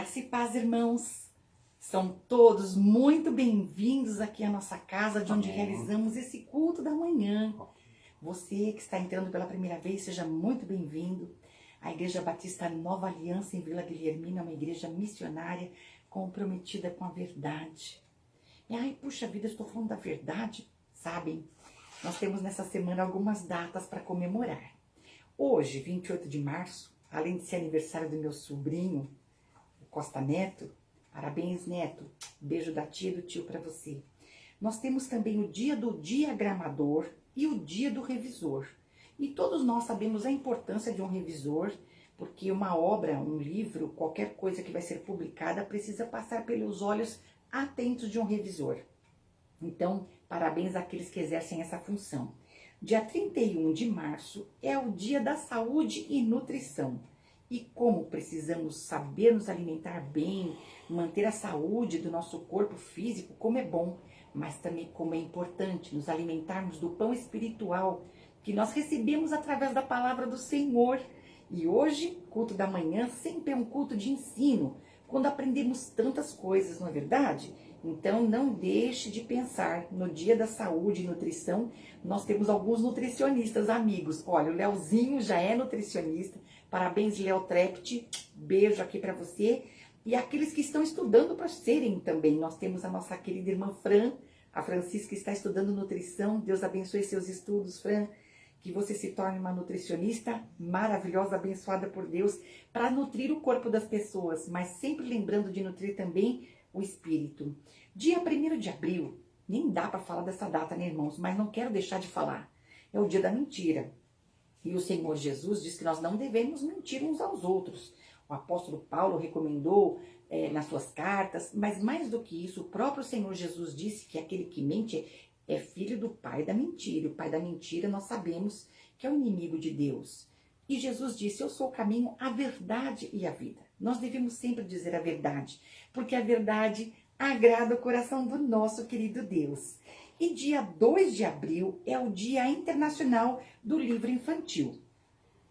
Graça e paz, irmãos. São todos muito bem-vindos aqui à nossa casa, de onde realizamos esse culto da manhã. Você que está entrando pela primeira vez, seja muito bem-vindo. A Igreja Batista Nova Aliança em Vila Guilhermina é uma igreja missionária comprometida com a verdade. E ai, puxa vida, estou falando da verdade, sabem? Nós temos nessa semana algumas datas para comemorar. Hoje, 28 de março, além de ser aniversário do meu sobrinho, Costa Neto, parabéns, Neto, beijo da tia e do tio para você. Nós temos também o dia do diagramador e o dia do revisor. E todos nós sabemos a importância de um revisor, porque uma obra, um livro, qualquer coisa que vai ser publicada precisa passar pelos olhos atentos de um revisor. Então, parabéns àqueles que exercem essa função. Dia 31 de março é o dia da saúde e nutrição. E como precisamos saber nos alimentar bem, manter a saúde do nosso corpo físico, como é bom, mas também como é importante nos alimentarmos do pão espiritual que nós recebemos através da palavra do Senhor. E hoje, culto da manhã, sempre é um culto de ensino, quando aprendemos tantas coisas, não é verdade? Então não deixe de pensar, no dia da saúde e nutrição, nós temos alguns nutricionistas amigos. Olha, o Leozinho já é nutricionista, parabéns, Léo Trepti, beijo aqui para você. E aqueles que estão estudando para serem também, nós temos a nossa querida irmã Fran, a Francisca está estudando nutrição, Deus abençoe seus estudos, Fran, que você se torne uma nutricionista maravilhosa, abençoada por Deus, para nutrir o corpo das pessoas, mas sempre lembrando de nutrir também o espírito. Dia 1º de abril, nem dá para falar dessa data, né, irmãos? Mas não quero deixar de falar. É o dia da mentira. E o Senhor Jesus diz que nós não devemos mentir uns aos outros. O apóstolo Paulo recomendou nas suas cartas, mas mais do que isso, o próprio Senhor Jesus disse que aquele que mente é filho do pai da mentira. O pai da mentira nós sabemos que é o inimigo de Deus. E Jesus disse, eu sou o caminho, a verdade e a vida. Nós devemos sempre dizer a verdade, porque a verdade agrada o coração do nosso querido Deus. E dia 2 de abril é o Dia Internacional do Livro Infantil.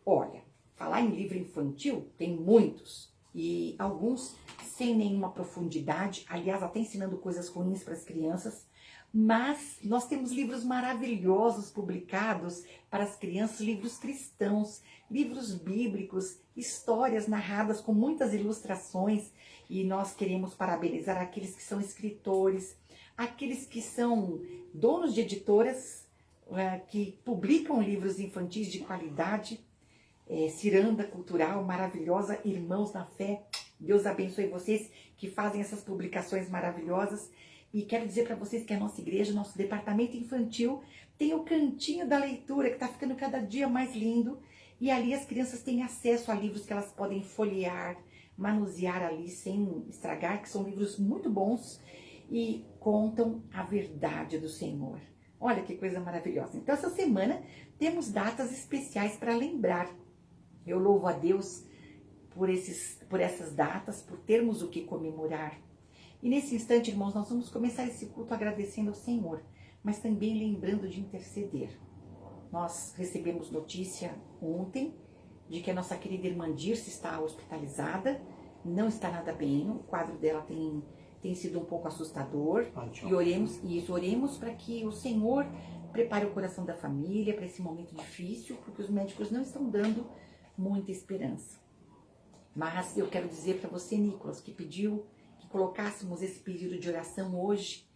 Olha, falar em livro infantil tem muitos, e alguns sem nenhuma profundidade, aliás, até ensinando coisas ruins para as crianças, mas nós temos livros maravilhosos publicados para as crianças, livros cristãos, livros bíblicos, histórias narradas com muitas ilustrações, e nós queremos parabenizar aqueles que são escritores, aqueles que são donos de editoras, que publicam livros infantis de qualidade, Ciranda Cultural, maravilhosa, Irmãos na Fé, Deus abençoe vocês que fazem essas publicações maravilhosas. E quero dizer para vocês que a nossa igreja, nosso departamento infantil, tem o cantinho da leitura, que está ficando cada dia mais lindo. E ali as crianças têm acesso a livros que elas podem folhear, manusear ali sem estragar, que são livros muito bons e contam a verdade do Senhor. Olha que coisa maravilhosa. Então essa semana temos datas especiais para lembrar. Eu louvo a Deus por essas datas, por termos o que comemorar. E nesse instante, irmãos, nós vamos começar esse culto agradecendo ao Senhor, mas também lembrando de interceder. Nós recebemos notícia ontem de que a nossa querida irmã Dirce está hospitalizada, não está nada bem, o quadro dela tem sido um pouco assustador. E oremos para que o Senhor prepare o coração da família para esse momento difícil, porque os médicos não estão dando muita esperança. Mas eu quero dizer para você, Nicolas, que pediu que colocássemos esse pedido de oração hoje,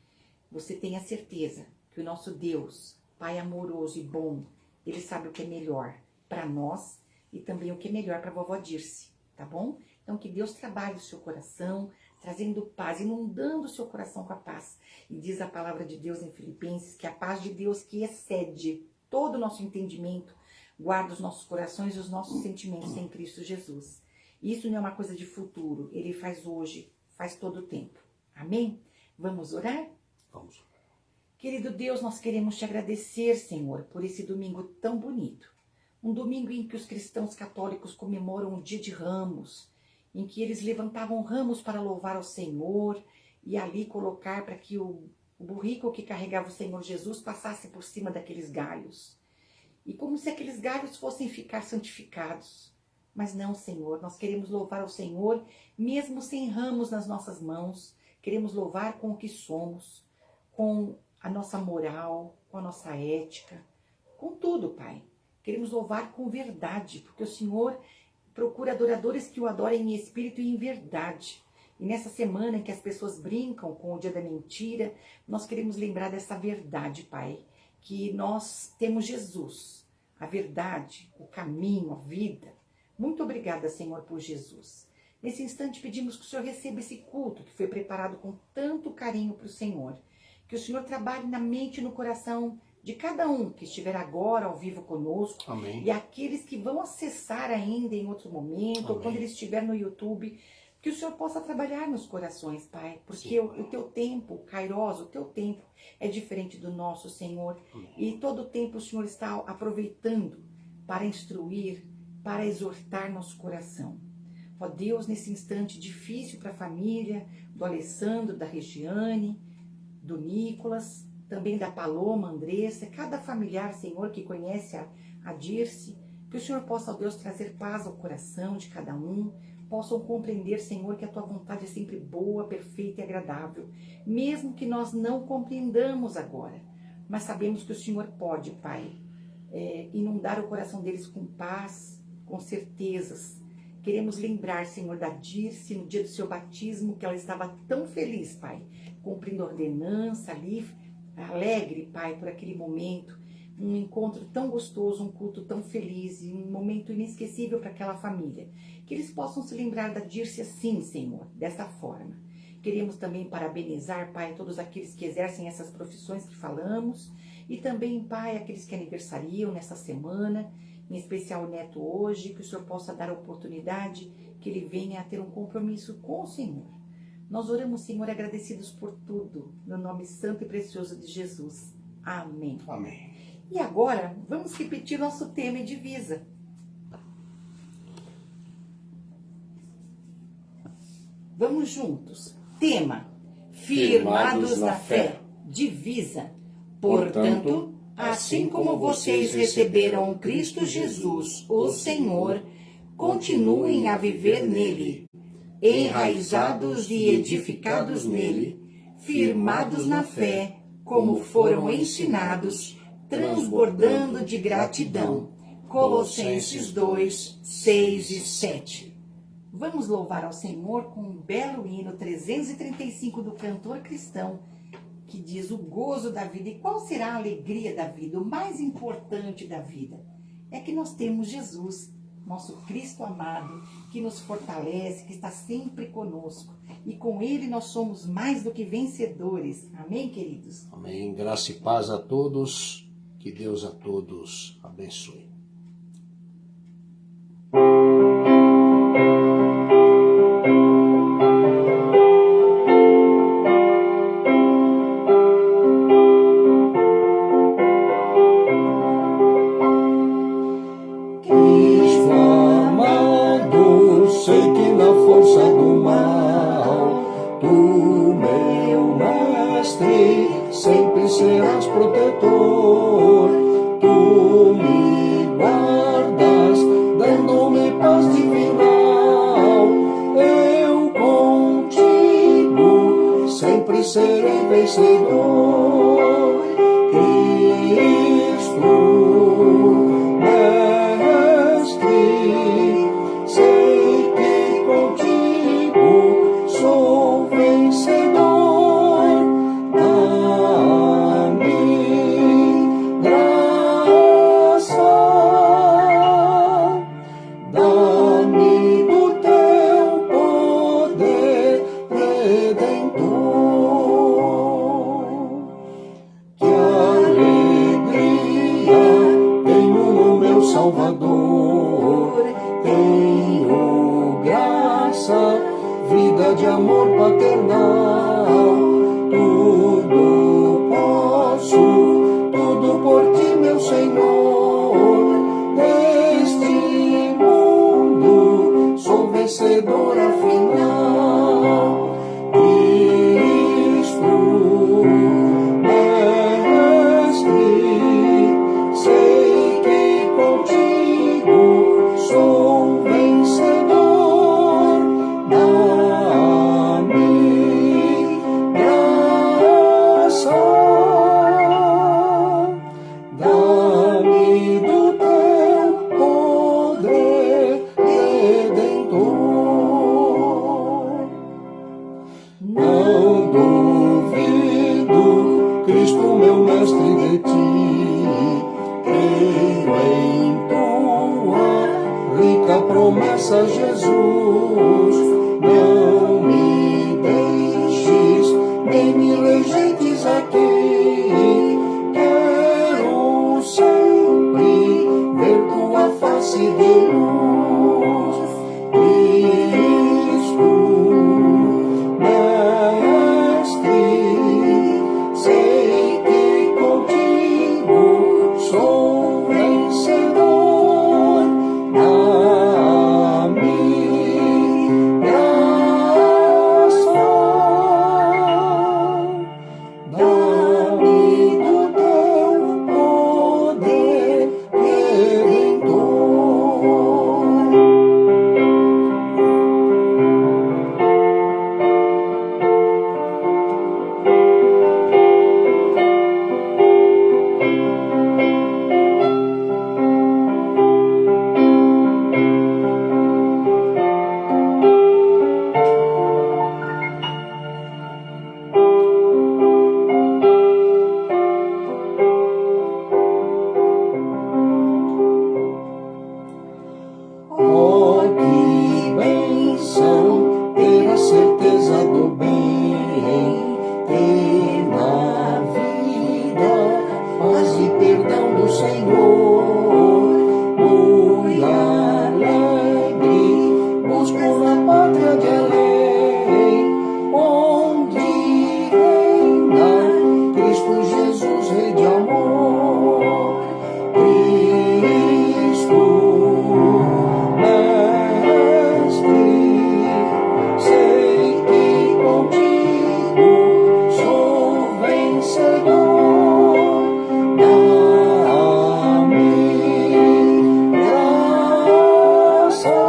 você tenha certeza que o nosso Deus, Pai amoroso e bom, Ele sabe o que é melhor para nós e também o que é melhor para a vovó Dirce, tá bom? Então que Deus trabalhe o seu coração, trazendo paz, inundando o seu coração com a paz. E diz a palavra de Deus em Filipenses que a paz de Deus que excede todo o nosso entendimento, guarda os nossos corações e os nossos sentimentos em Cristo Jesus. Isso não é uma coisa de futuro, Ele faz hoje, faz todo o tempo. Amém? Vamos orar? Vamos orar. Querido Deus, nós queremos te agradecer, Senhor, por esse domingo tão bonito. Um domingo em que os cristãos católicos comemoram o Dia de Ramos, em que eles levantavam ramos para louvar ao Senhor e ali colocar para que o burrico que carregava o Senhor Jesus passasse por cima daqueles galhos. E como se aqueles galhos fossem ficar santificados. Mas não, Senhor, nós queremos louvar ao Senhor, mesmo sem ramos nas nossas mãos. Queremos louvar com o que somos, com a nossa moral, com a nossa ética, com tudo, Pai. Queremos louvar com verdade, porque o Senhor procura adoradores que o adorem em espírito e em verdade. E nessa semana em que as pessoas brincam com o dia da mentira, nós queremos lembrar dessa verdade, Pai, que nós temos Jesus, a verdade, o caminho, a vida. Muito obrigada, Senhor, por Jesus. Nesse instante pedimos que o Senhor receba esse culto que foi preparado com tanto carinho para o Senhor. Que o Senhor trabalhe na mente e no coração de cada um que estiver agora ao vivo conosco. Amém. E aqueles que vão acessar ainda em outro momento, ou quando ele estiver no YouTube, que o Senhor possa trabalhar nos corações, Pai, porque o teu tempo, Kairos, o teu tempo é diferente do nosso, Senhor. Amém. E todo o tempo o Senhor está aproveitando para instruir, para exortar nosso coração. Ó Deus, nesse instante difícil para a família, do Alessandro, da Regiane, do Nicolas, também da Paloma, Andressa, cada familiar, Senhor, que conhece a Dirce, que o Senhor possa, ó Deus, trazer paz ao coração de cada um, possam compreender, Senhor, que a Tua vontade é sempre boa, perfeita e agradável, mesmo que nós não compreendamos agora, mas sabemos que o Senhor pode, Pai, inundar o coração deles com paz, com certezas. Queremos lembrar, Senhor, da Dirce, no dia do seu batismo, que ela estava tão feliz, Pai, cumprindo a ordenança ali, alegre, Pai, por aquele momento, um encontro tão gostoso, um culto tão feliz e um momento inesquecível para aquela família. Que eles possam se lembrar da Dirce assim, Senhor, dessa forma. Queremos também parabenizar, Pai, todos aqueles que exercem essas profissões que falamos e também, Pai, aqueles que aniversariam nessa semana, em especial o neto hoje, que o Senhor possa dar a oportunidade que ele venha a ter um compromisso com o Senhor. Nós oramos, Senhor, agradecidos por tudo, no nome santo e precioso de Jesus. Amém. Amém. E agora, vamos repetir nosso tema e divisa. Vamos juntos. Tema: firmados na fé. Divisa. Portanto, assim como vocês receberam Cristo Jesus, o Senhor, continuem a viver nele, enraizados e edificados nele, firmados na fé, como foram ensinados, transbordando de gratidão. Colossenses 2, 6 e 7. Vamos louvar ao Senhor com um belo hino 335 do cantor cristão, que diz o gozo da vida. E qual será a alegria da vida? O mais importante da vida é que nós temos Jesus, nosso Cristo amado, que nos fortalece, que está sempre conosco. E com Ele nós somos mais do que vencedores. Amém, queridos? Amém. Graça e paz a todos. Que Deus a todos abençoe. Sempre serás protetor, tu me guardas, dando-me paz divinal. Eu contigo sempre serei vencedor. Cristo, Mestre, sei que contigo sou vencedor. Salvador, tenho graça, vida de amor paternal, tudo posso, tudo por ti, meu Senhor. Neste mundo sou vencedor afinal. Cristo, Mestre, sei que contigo sou vencedor. Não duvido, Cristo meu mestre, de ti. Creio em tua rica promessa, Jesus. Não me deixes, nem me rejeites aqui. Quero sempre ver tua face de luz. Cristo, mestre, sei que contigo sou vencedor. Dá-me graça, dá-me do teu poder redentor. Oh, que bênção ter a certeza do bem, ter na vida paz e perdão do Senhor. Muito alegre, busco na pátria de além, onde reina Cristo Jesus, Rei de amor. Cristo, mestre, sei que contigo sou vencedor. Dá-me graça,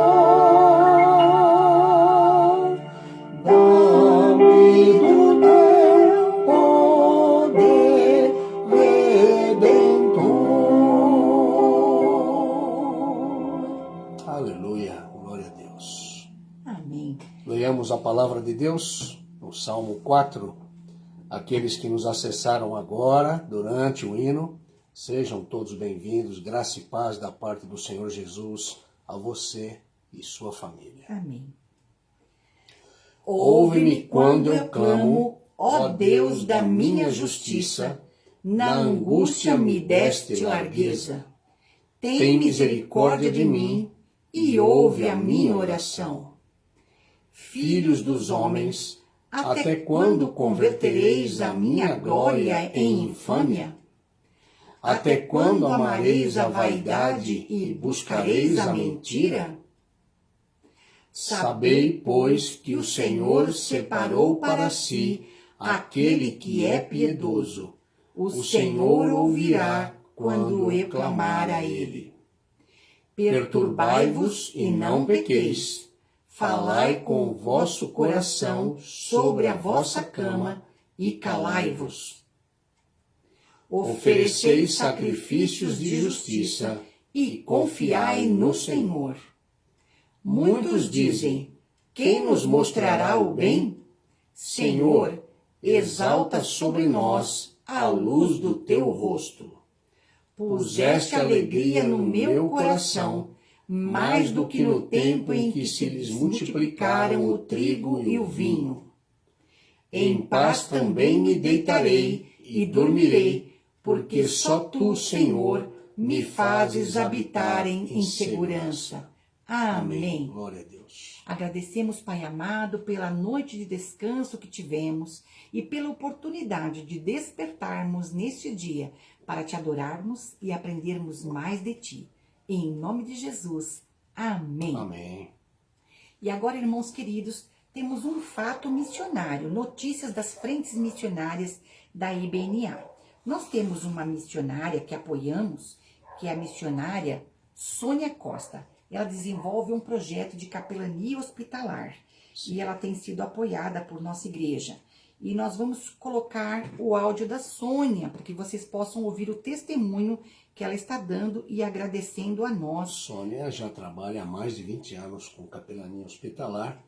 dá-me do teu poder redentor. Aleluia, glória a Deus. Amém. Leamos a palavra de Deus no Salmo 4. Aqueles que nos acessaram agora, durante o hino, sejam todos bem-vindos. Graça e paz da parte do Senhor Jesus a você e sua família. Amém. Ouve-me quando eu clamo, ó Deus da minha justiça, na angústia me deste largueza. Tem misericórdia de mim e ouve a minha oração. Filhos dos homens, até quando convertereis a minha glória em infâmia? Até quando amareis a vaidade e buscareis a mentira? Sabei, pois, que o Senhor separou para si aquele que é piedoso. O Senhor ouvirá quando eu clamar a ele. Perturbai-vos e não pequeis. Falai com o vosso coração sobre a vossa cama e calai-vos. Ofereceis sacrifícios de justiça e confiai no Senhor. Muitos dizem: quem nos mostrará o bem? Senhor, exalta sobre nós a luz do teu rosto. Puseste alegria no meu coração, mais do que no tempo em que se lhes multiplicaram o trigo e o vinho. Em paz também me deitarei e dormirei, porque só tu, Senhor, me fazes habitar em segurança. Amém. Glória a Deus. Agradecemos, Pai amado, pela noite de descanso que tivemos e pela oportunidade de despertarmos neste dia para te adorarmos e aprendermos mais de ti. Em nome de Jesus. Amém. Amém. E agora, irmãos queridos, temos um fato missionário, notícias das frentes missionárias da IBNA. Nós temos uma missionária que apoiamos, que é a missionária Sônia Costa. Ela desenvolve um projeto de capelania hospitalar. Sim. E ela tem sido apoiada por nossa igreja. E nós vamos colocar o áudio da Sônia, para que vocês possam ouvir o testemunho que ela está dando e agradecendo a nós. Sônia já trabalha há mais de 20 anos com capelania hospitalar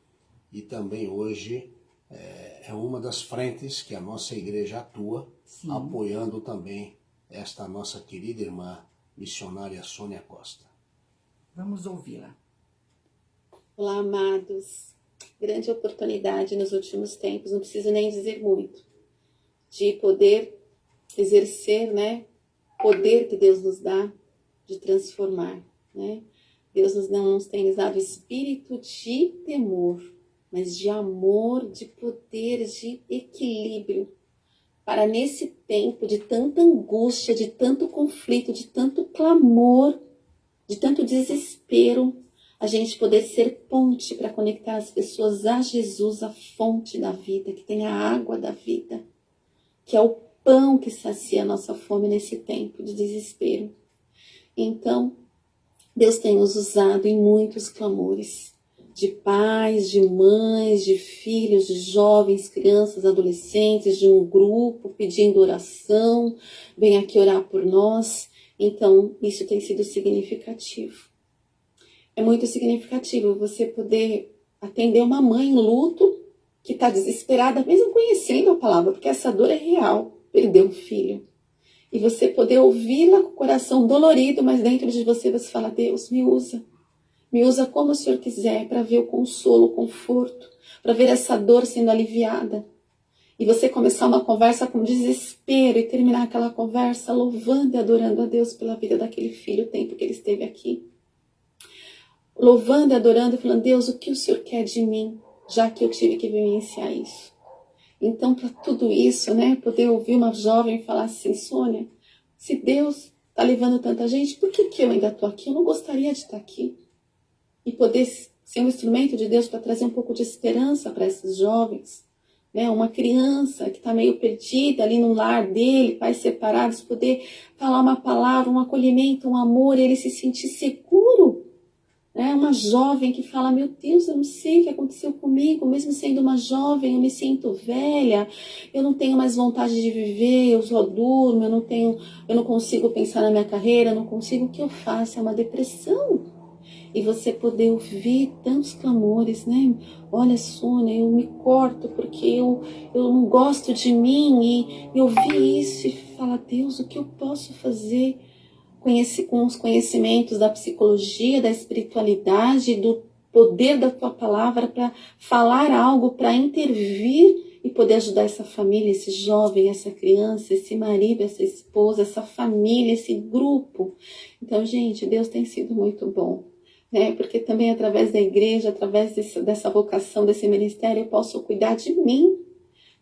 e também hoje é uma das frentes que a nossa igreja atua, Sim. apoiando também esta nossa querida irmã missionária Sônia Costa. Vamos ouvi-la. Olá, amados. Grande oportunidade nos últimos tempos, não preciso nem dizer muito, de poder exercer, né, poder que Deus nos dá de transformar, né? Deus não nos tem dado espírito de temor, mas de amor, de poder, de equilíbrio, para nesse tempo de tanta angústia, de tanto conflito, de tanto clamor, de tanto desespero, a gente poder ser ponte para conectar as pessoas a Jesus, a fonte da vida, que tem a água da vida, que é o pão que sacia a nossa fome nesse tempo de desespero. Então, Deus tem nos usado em muitos clamores, de pais, de mães, de filhos, de jovens, crianças, adolescentes, de um grupo pedindo oração, vem aqui orar por nós. Então, isso tem sido significativo. É muito significativo você poder atender uma mãe em luto que está desesperada, mesmo conhecendo a palavra, porque essa dor é real, perdeu um filho. E você poder ouvi-la com o coração dolorido, mas dentro de você você fala, Deus, me usa como o Senhor quiser, para ver o consolo, o conforto, para ver essa dor sendo aliviada. E você começar uma conversa com desespero e terminar aquela conversa louvando e adorando a Deus pela vida daquele filho, o tempo que ele esteve aqui. Louvando e adorando e falando, Deus, o que o Senhor quer de mim, já que eu tive que vivenciar isso. Então, para tudo isso, né, poder ouvir uma jovem falar assim, Sônia, se Deus está levando tanta gente, por que eu ainda estou aqui? Eu não gostaria de estar aqui. E poder ser um instrumento de Deus para trazer um pouco de esperança para esses jovens. Né? Uma criança que está meio perdida ali no lar dele, pais separados, poder falar uma palavra, um acolhimento, um amor, ele se sentir seguro. Né? Uma jovem que fala, meu Deus, eu não sei o que aconteceu comigo, mesmo sendo uma jovem, eu me sinto velha, eu não tenho mais vontade de viver, eu só durmo, eu não consigo pensar na minha carreira, eu não consigo, o que eu faço? É uma depressão. E você poder ouvir tantos clamores, né? Olha, Sônia, eu me corto porque eu não gosto de mim. E ouvir isso e falar, Deus, o que eu posso fazer com os conhecimentos da psicologia, da espiritualidade, do poder da tua palavra para falar algo, para intervir e poder ajudar essa família, esse jovem, essa criança, esse marido, essa esposa, essa família, esse grupo. Então, gente, Deus tem sido muito bom. Né? Porque também através da igreja, através dessa vocação, desse ministério, eu posso cuidar de mim,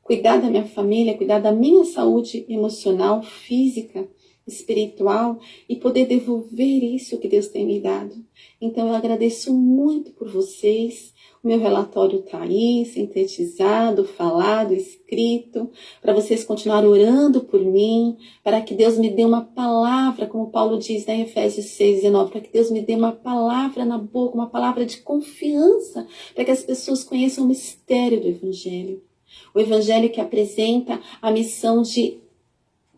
cuidar da minha família, cuidar da minha saúde emocional, física, espiritual e poder devolver isso que Deus tem me dado. Então eu agradeço muito por vocês. O meu relatório está aí, sintetizado, falado, escrito, para vocês continuarem orando por mim, para que Deus me dê uma palavra, como Paulo diz em Efésios 6:19, para que Deus me dê uma palavra na boca, uma palavra de confiança, para que as pessoas conheçam o mistério do Evangelho. O Evangelho que apresenta a missão de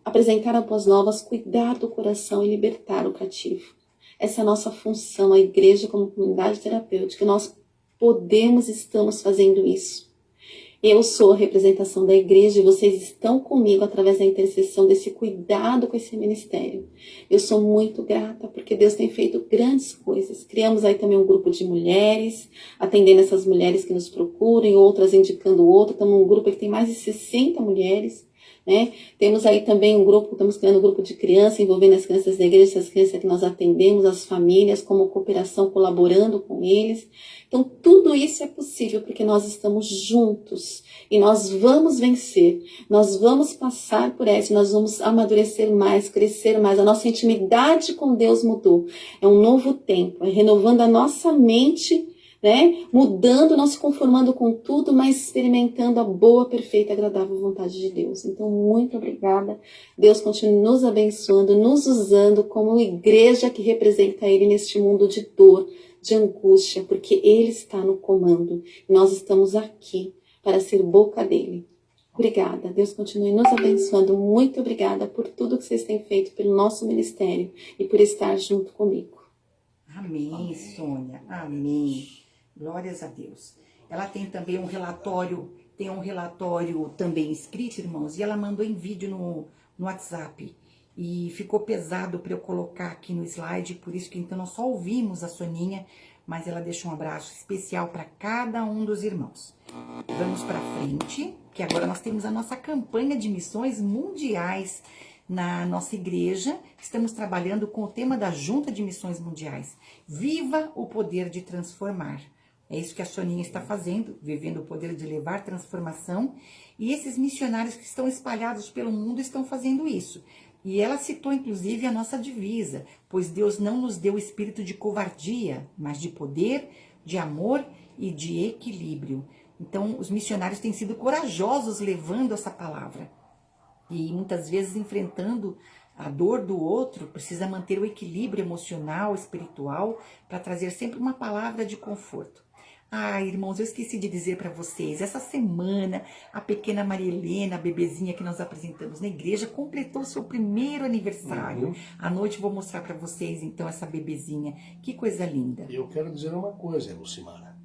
apresentar a boas novas, cuidar do coração e libertar o cativo. Essa é a nossa função, a igreja como comunidade terapêutica. Nós podemos, estamos fazendo isso. Eu sou a representação da igreja e vocês estão comigo através da intercessão desse cuidado com esse ministério. Eu sou muito grata porque Deus tem feito grandes coisas. Criamos aí também um grupo de mulheres, atendendo essas mulheres que nos procuram, e outras indicando outro. Estamos um grupo que tem mais de 60 mulheres. Né? Temos aí também um grupo, estamos criando um grupo de crianças, envolvendo as crianças da igreja, essas crianças que nós atendemos, as famílias, como cooperação, colaborando com eles. Então, tudo isso é possível porque nós estamos juntos e nós vamos vencer, nós vamos passar por essa, nós vamos amadurecer mais, crescer mais. A nossa intimidade com Deus mudou. É um novo tempo, é renovando a nossa mente, né? Mudando, não se conformando com tudo, mas experimentando a boa, perfeita e agradável vontade de Deus. Então, muito obrigada. Deus continue nos abençoando, nos usando como igreja que representa Ele neste mundo de dor, de angústia, porque Ele está no comando. E nós estamos aqui para ser boca dEle. Obrigada. Deus continue nos abençoando. Muito obrigada por tudo que vocês têm feito pelo nosso ministério e por estar junto comigo. Amém, Sônia. Amém. Glórias a Deus. Ela tem também um relatório tem um relatório também escrito, irmãos, e ela mandou em vídeo no WhatsApp. E ficou pesado para eu colocar aqui no slide, por isso que então nós só ouvimos a Soninha, mas ela deixou um abraço especial para cada um dos irmãos. Vamos para frente, que agora nós temos a nossa campanha de missões mundiais na nossa igreja. Estamos trabalhando com o tema da Junta de Missões Mundiais. Viva o poder de transformar. É isso que a Soninha está fazendo, vivendo o poder de levar transformação. E esses missionários que estão espalhados pelo mundo estão fazendo isso. E ela citou, inclusive, a nossa divisa, pois Deus não nos deu espírito de covardia, mas de poder, de amor e de equilíbrio. Então, os missionários têm sido corajosos levando essa palavra. E muitas vezes enfrentando a dor do outro, precisa manter o equilíbrio emocional, espiritual, para trazer sempre uma palavra de conforto. Ah, irmãos, eu esqueci de dizer para vocês, essa semana a pequena Maria Helena, a bebezinha que nós apresentamos na igreja, completou seu primeiro aniversário. À noite vou mostrar para vocês, então, essa bebezinha. Que coisa linda. Eu quero dizer uma coisa, Lucimara.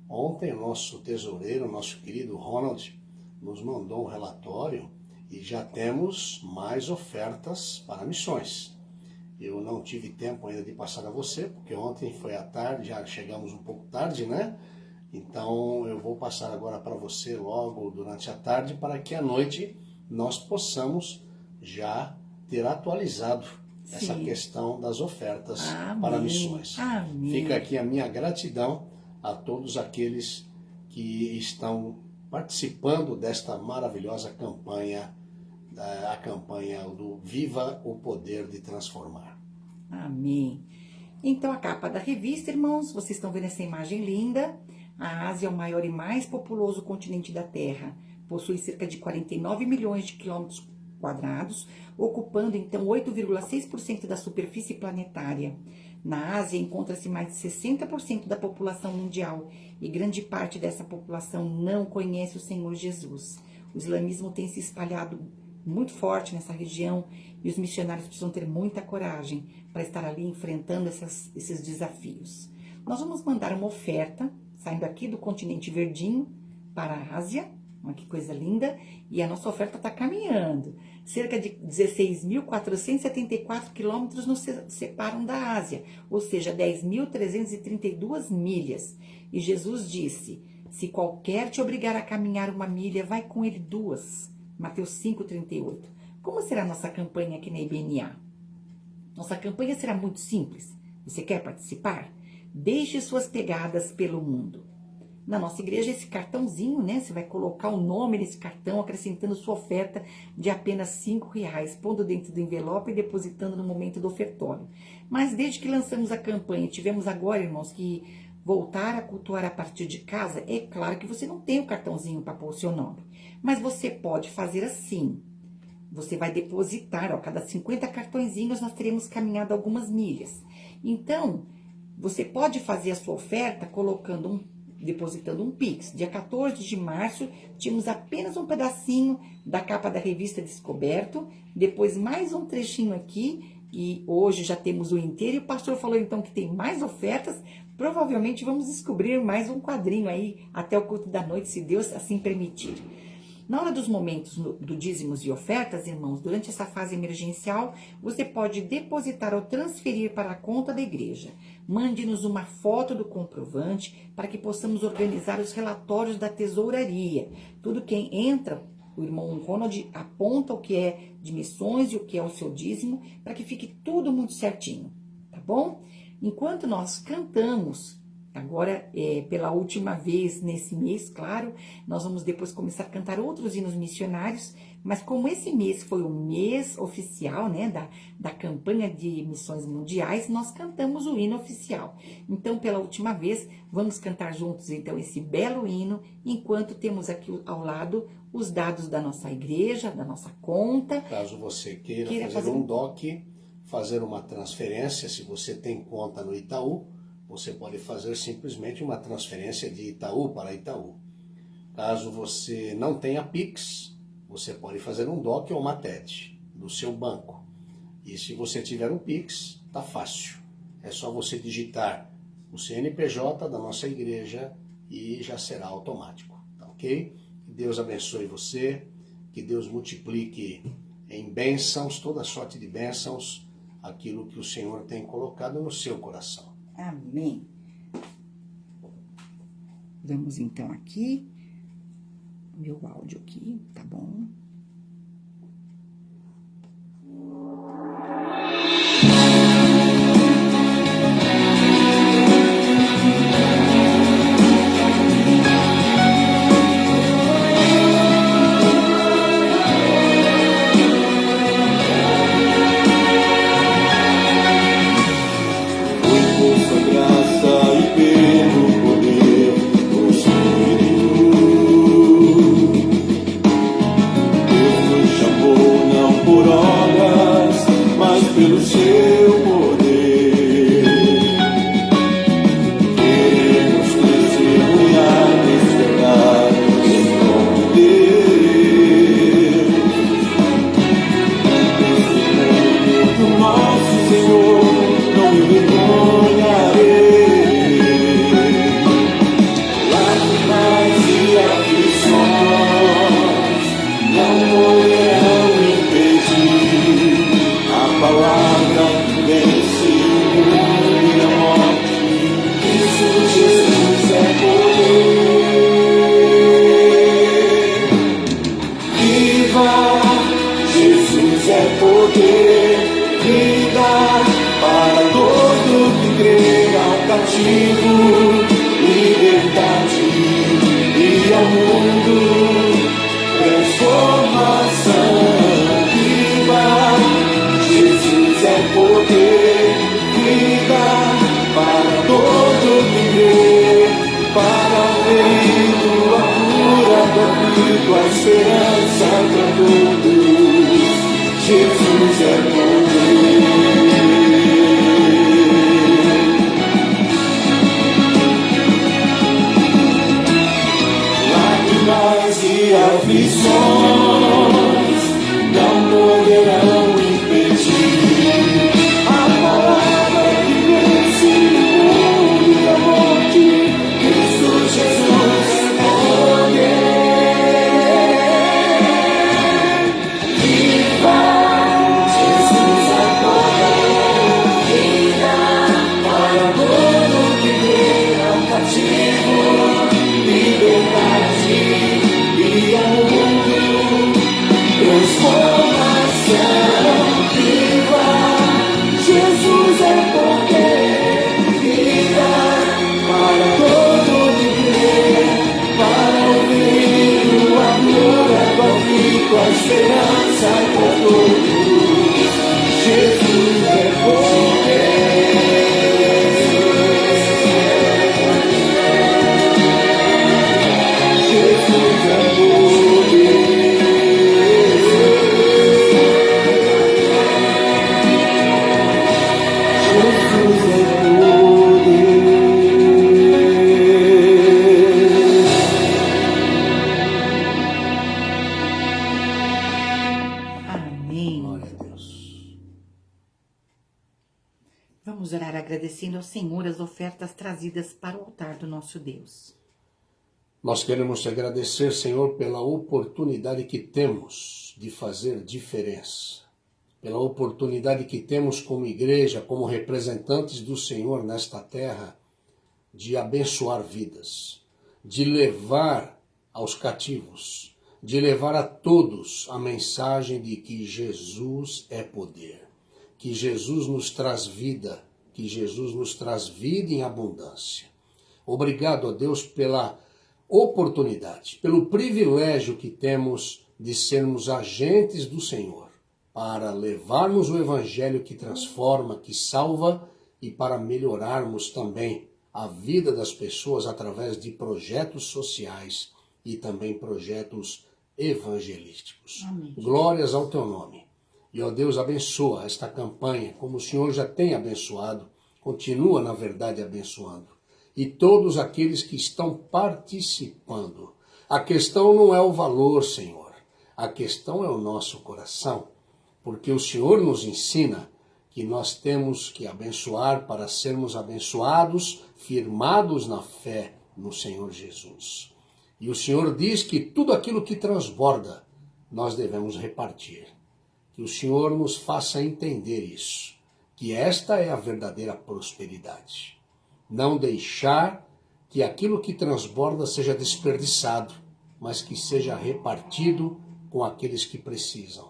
Ontem o nosso tesoureiro, nosso querido Ronald, nos mandou um relatório e já temos mais ofertas para missões. Eu não tive tempo ainda de passar a você, porque ontem foi à tarde, já chegamos um pouco tarde, né? Então eu vou passar agora para você logo durante a tarde, para que à noite nós possamos já ter atualizado essa questão das ofertas para missões. Amém. Fica aqui a minha gratidão a todos aqueles que estão participando desta maravilhosa campanha, a campanha do Viva o Poder de Transformar. Amém. Então, a capa da revista, irmãos, vocês estão vendo essa imagem linda. A Ásia é o maior e mais populoso continente da Terra. Possui cerca de 49 milhões de quilômetros quadrados, ocupando, então, 8,6% da superfície planetária. Na Ásia, encontra-se mais de 60% da população mundial e grande parte dessa população não conhece o Senhor Jesus. O islamismo tem se espalhado muito forte nessa região e os missionários precisam ter muita coragem para estar ali enfrentando esses desafios. Nós vamos mandar uma oferta, saindo aqui do continente verdinho para a Ásia. Olha que coisa linda. E a nossa oferta está caminhando. Cerca de 16.474 quilômetros nos separam da Ásia, ou seja, 10.332 milhas. E Jesus disse, se qualquer te obrigar a caminhar 1 milha, vai com ele 2. Mateus 5,38. Como será a nossa campanha aqui na IBNA? Nossa campanha será muito simples. Você quer participar? Deixe suas pegadas pelo mundo. Na nossa igreja, esse cartãozinho, né? Você vai colocar o nome nesse cartão, acrescentando sua oferta de apenas R$5, pondo dentro do envelope e depositando no momento do ofertório. Mas desde que lançamos a campanha, tivemos agora, irmãos, que voltar a cultuar a partir de casa, é claro que você não tem o cartãozinho para pôr o seu nome. Mas você pode fazer assim. Você vai depositar, ó, cada 50 cartõezinhos nós teremos caminhado algumas milhas. Então, você pode fazer a sua oferta depositando um Pix. Dia 14 de março, tínhamos apenas um pedacinho da capa da revista Descoberto, depois mais um trechinho aqui, e hoje já temos o inteiro, e o pastor falou então que tem mais ofertas, provavelmente vamos descobrir mais um quadrinho aí até o culto da noite, se Deus assim permitir. Na hora dos momentos do dízimos e ofertas, irmãos, durante essa fase emergencial, você pode depositar ou transferir para a conta da igreja. Mande-nos uma foto do comprovante para que possamos organizar os relatórios da tesouraria. Tudo quem entra, o irmão Ronald aponta o que é de missões e o que é o seu dízimo, para que fique tudo muito certinho, tá bom? Enquanto nós cantamos, agora, pela última vez nesse mês, claro, nós vamos depois começar a cantar outros hinos missionários, mas como esse mês foi o mês oficial, né, da campanha de missões mundiais, nós cantamos o hino oficial. Então, pela última vez, vamos cantar juntos, então, esse belo hino, enquanto temos aqui ao lado os dados da nossa igreja, da nossa conta. Caso você queira fazer um DOC, fazer uma transferência, se você tem conta no Itaú, você pode fazer simplesmente uma transferência de Itaú para Itaú. Caso você não tenha Pix, você pode fazer um DOC ou uma TED do seu banco. E se você tiver um Pix, tá fácil. É só você digitar o CNPJ da nossa igreja e já será automático, tá ok? Deus abençoe você, que Deus multiplique em bênçãos, toda sorte de bênçãos, aquilo que o Senhor tem colocado no seu coração. Amém. Vamos então aqui, meu áudio aqui, tá bom? Vamos orar agradecendo ao Senhor as ofertas trazidas para o altar do nosso Deus. Nós queremos te agradecer, Senhor, pela oportunidade que temos de fazer diferença, pela oportunidade que temos como igreja, como representantes do Senhor nesta terra, de abençoar vidas, de levar aos cativos, de levar a todos a mensagem de que Jesus é poder, que Jesus nos traz vida, que Jesus nos traz vida em abundância. Obrigado a Deus pela oportunidade, pelo privilégio que temos de sermos agentes do Senhor, para levarmos o Evangelho que transforma, que salva e para melhorarmos também a vida das pessoas através de projetos sociais e também projetos evangelísticos. Amém. Glórias ao teu nome. E, ó Deus, abençoa esta campanha, como o Senhor já tem abençoado, continua, na verdade, abençoando. E todos aqueles que estão participando. A questão não é o valor, Senhor. A questão é o nosso coração. Porque o Senhor nos ensina que nós temos que abençoar para sermos abençoados, firmados na fé no Senhor Jesus. E o Senhor diz que tudo aquilo que transborda, nós devemos repartir. Que o Senhor nos faça entender isso, que esta é a verdadeira prosperidade. Não deixar que aquilo que transborda seja desperdiçado, mas que seja repartido com aqueles que precisam.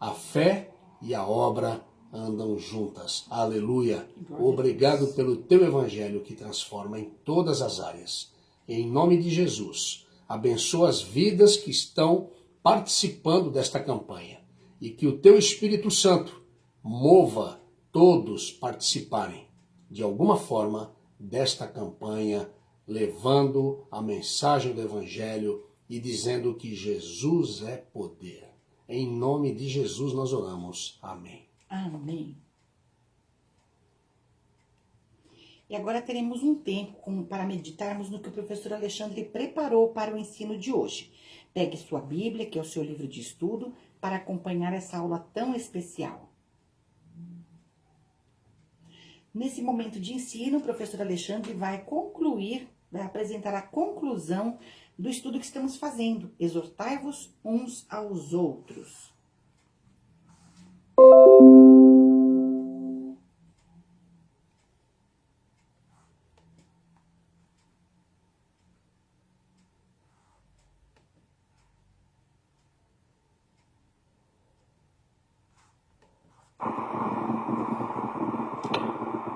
A fé e a obra andam juntas. Aleluia. Obrigado pelo teu evangelho que transforma em todas as áreas. Em nome de Jesus, abençoa as vidas que estão participando desta campanha e que o teu Espírito Santo mova todos participarem de alguma forma desta campanha, levando a mensagem do evangelho e dizendo que Jesus é poder. Em nome de Jesus nós oramos. Amém. Amém. E agora teremos um tempo para meditarmos no que o professor Alexandre preparou para o ensino de hoje. Pegue sua Bíblia, que é o seu livro de estudo, para acompanhar essa aula tão especial. Nesse momento de ensino, o professor Alexandre vai apresentar a conclusão do estudo que estamos fazendo. Exortai-vos uns aos outros.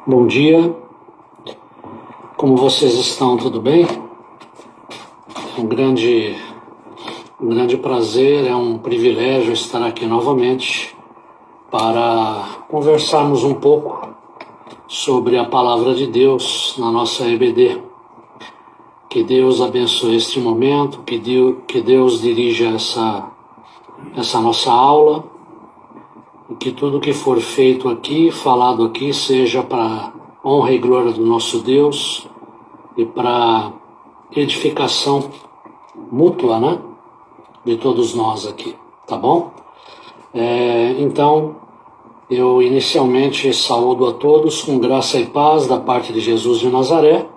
Bom dia, como vocês estão? Tudo bem? É um grande prazer, é um privilégio estar aqui novamente para conversarmos um pouco sobre a Palavra de Deus na nossa EBD. Que Deus abençoe este momento, que Deus dirija essa nossa aula, e que tudo que for feito aqui, falado aqui, seja para honra e glória do nosso Deus e para edificação mútua, né, de todos nós aqui, tá bom? Então, eu inicialmente saúdo a todos com graça e paz da parte de Jesus de Nazaré,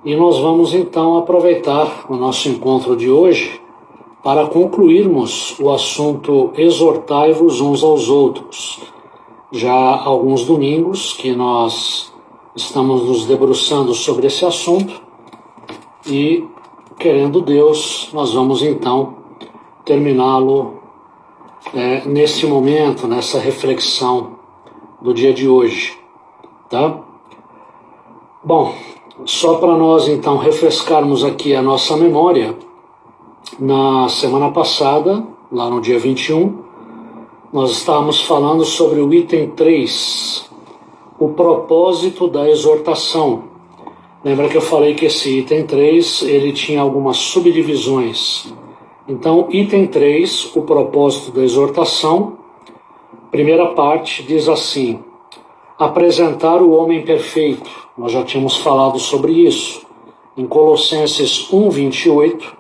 e nós vamos então aproveitar o nosso encontro de hoje para concluirmos o assunto exortai-vos uns aos outros. Já há alguns domingos que nós estamos nos debruçando sobre esse assunto e, querendo Deus, nós vamos então terminá-lo nesse momento, nessa reflexão do dia de hoje, tá? Bom, só para nós então refrescarmos aqui a nossa memória, na semana passada, lá no dia 21, nós estávamos falando sobre o item 3, o propósito da exortação. Lembra que eu falei que esse item 3, ele tinha algumas subdivisões. Então, item 3, o propósito da exortação, primeira parte diz assim: apresentar o homem perfeito. Nós já tínhamos falado sobre isso. Em Colossenses 1:28,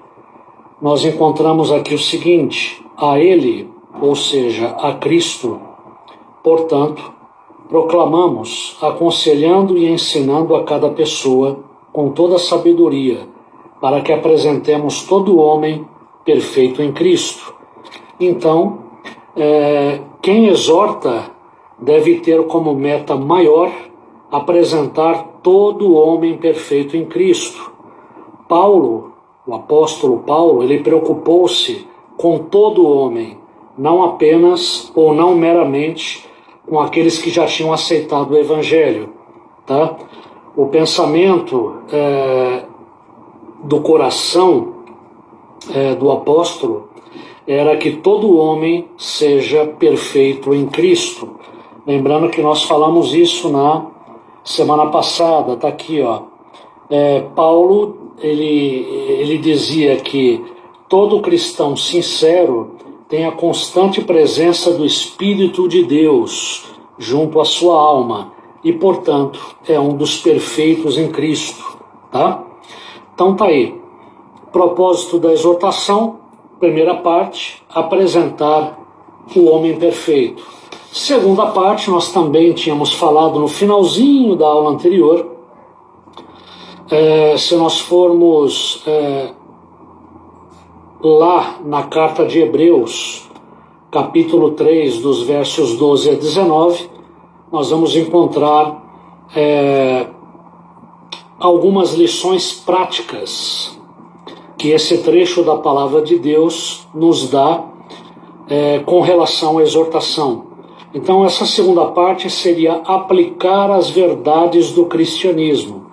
nós encontramos aqui o seguinte: a Ele, ou seja, a Cristo, portanto, proclamamos, aconselhando e ensinando a cada pessoa com toda a sabedoria, para que apresentemos todo homem perfeito em Cristo. Então, quem exorta deve ter como meta maior apresentar todo homem perfeito em Cristo. O apóstolo Paulo, ele preocupou-se com todo homem, não apenas ou não meramente com aqueles que já tinham aceitado o Evangelho, tá? O pensamento do coração do apóstolo era que todo homem seja perfeito em Cristo. Lembrando que nós falamos isso na semana passada, tá aqui, ó. Paulo, ele dizia que todo cristão sincero tem a constante presença do Espírito de Deus junto à sua alma e, portanto, é um dos perfeitos em Cristo, tá? Então tá aí. Propósito da exortação, primeira parte, apresentar o homem perfeito. Segunda parte, nós também tínhamos falado no finalzinho da aula anterior, se nós formos lá na carta de Hebreus, capítulo 3, dos versos 12 a 19, nós vamos encontrar algumas lições práticas que esse trecho da palavra de Deus nos dá com relação à exortação. Então, essa segunda parte seria aplicar as verdades do cristianismo.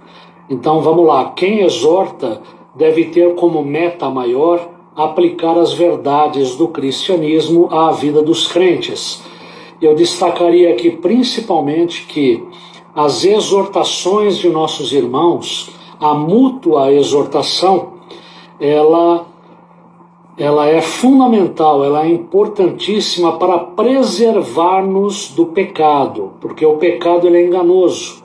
Então, vamos lá. Quem exorta deve ter como meta maior aplicar as verdades do cristianismo à vida dos crentes. Eu destacaria aqui principalmente que as exortações de nossos irmãos, a mútua exortação, ela é fundamental, ela é importantíssima para preservar-nos do pecado, porque o pecado ele é enganoso.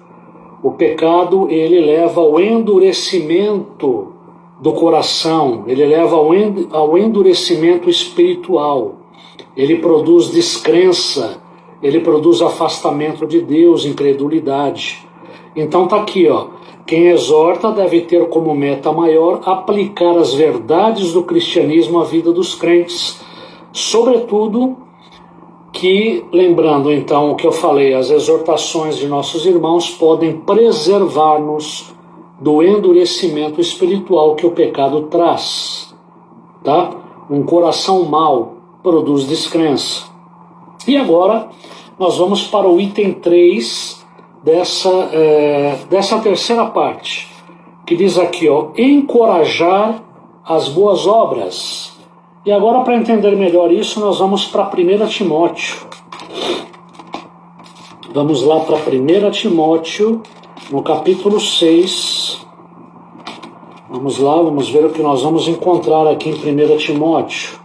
O pecado ele leva ao endurecimento do coração, ele leva ao endurecimento espiritual, ele produz descrença, ele produz afastamento de Deus, incredulidade. Então tá aqui, quem exorta deve ter como meta maior aplicar as verdades do cristianismo à vida dos crentes, sobretudo que, lembrando então o que eu falei, as exortações de nossos irmãos podem preservar-nos do endurecimento espiritual que o pecado traz, tá? Um coração mau produz descrença. E agora nós vamos para o item 3 dessa terceira parte, que diz aqui, encorajar as boas obras. E agora, para entender melhor isso, nós vamos para 1 Timóteo. Vamos lá para 1 Timóteo, no capítulo 6. Vamos lá, vamos ver o que nós vamos encontrar aqui em 1 Timóteo.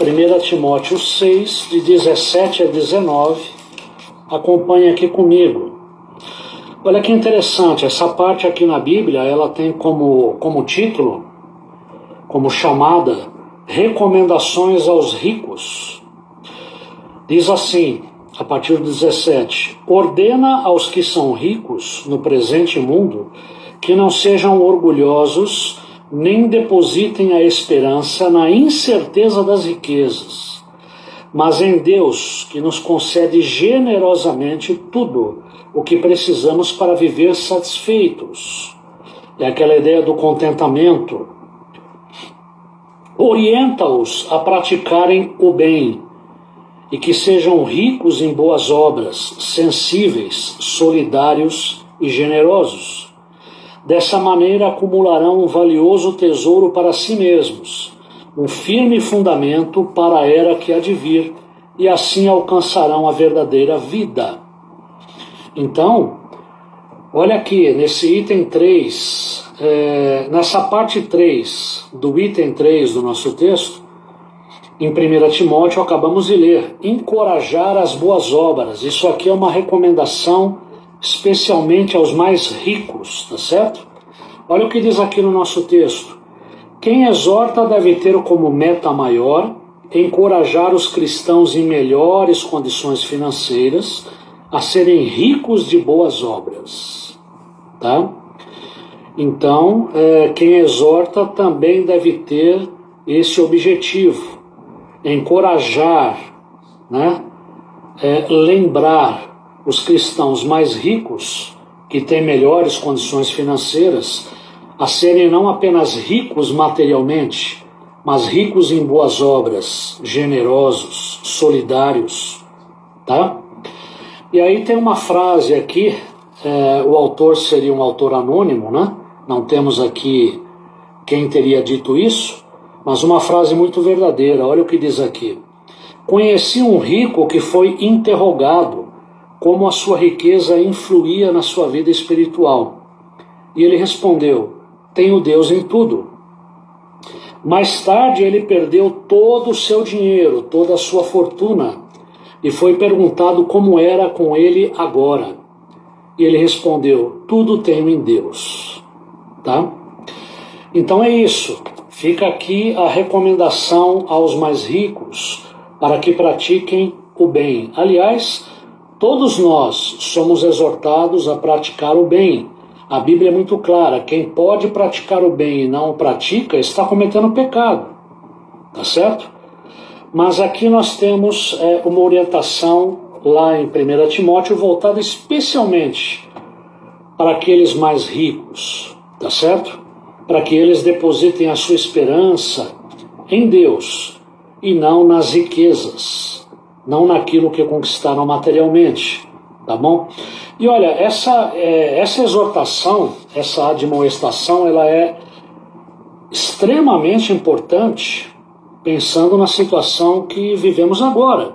1 Timóteo 6, de 17 a 19, acompanhe aqui comigo. Olha que interessante, essa parte aqui na Bíblia, ela tem como título, como chamada, Recomendações aos Ricos. Diz assim, a partir do 17, ordena aos que são ricos no presente mundo que não sejam orgulhosos, nem depositem a esperança na incerteza das riquezas, mas em Deus, que nos concede generosamente tudo o que precisamos para viver satisfeitos. É aquela ideia do contentamento. Orienta-os a praticarem o bem e que sejam ricos em boas obras, sensíveis, solidários e generosos. Dessa maneira acumularão um valioso tesouro para si mesmos, um firme fundamento para a era que há de vir, e assim alcançarão a verdadeira vida. Então, olha aqui, nesse item 3, nessa parte 3 do item 3 do nosso texto, em 1 Timóteo acabamos de ler, encorajar as boas obras. Isso aqui é uma recomendação especialmente aos mais ricos, tá certo? Olha o que diz aqui no nosso texto. Quem exorta deve ter como meta maior encorajar os cristãos em melhores condições financeiras a serem ricos de boas obras, tá? Então, quem exorta também deve ter esse objetivo, encorajar, né? Lembrar os cristãos mais ricos, que têm melhores condições financeiras, a serem não apenas ricos materialmente, mas ricos em boas obras, generosos, solidários, tá? E aí tem uma frase aqui, o autor seria um autor anônimo, né? Não temos aqui quem teria dito isso, mas uma frase muito verdadeira. Olha o que diz aqui. Conheci um rico que foi interrogado como a sua riqueza influía na sua vida espiritual. E ele respondeu, tenho Deus em tudo. Mais tarde ele perdeu todo o seu dinheiro, toda a sua fortuna, e foi perguntado como era com ele agora. E ele respondeu, tudo tenho em Deus. Tá? Então é isso. Fica aqui a recomendação aos mais ricos para que pratiquem o bem. Aliás, todos nós somos exortados a praticar o bem. A Bíblia é muito clara, quem pode praticar o bem e não o pratica está cometendo pecado, tá certo? Mas aqui nós temos uma orientação lá em 1 Timóteo voltada especialmente para aqueles mais ricos, tá certo? Para que eles depositem a sua esperança em Deus e não nas riquezas, não naquilo que conquistaram materialmente, tá bom? E olha, essa exortação, essa admoestação, ela é extremamente importante pensando na situação que vivemos agora.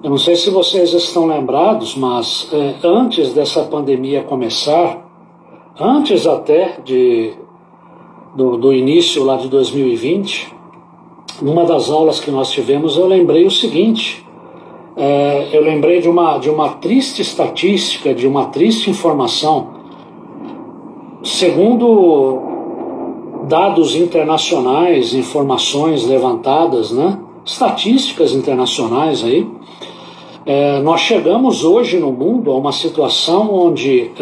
Eu não sei se vocês estão lembrados, mas antes dessa pandemia começar, antes até do início lá de 2020, numa das aulas que nós tivemos, eu lembrei o seguinte, eu lembrei de uma triste estatística, de uma triste informação. Segundo dados internacionais, informações levantadas, né, estatísticas internacionais aí, nós chegamos hoje no mundo a uma situação onde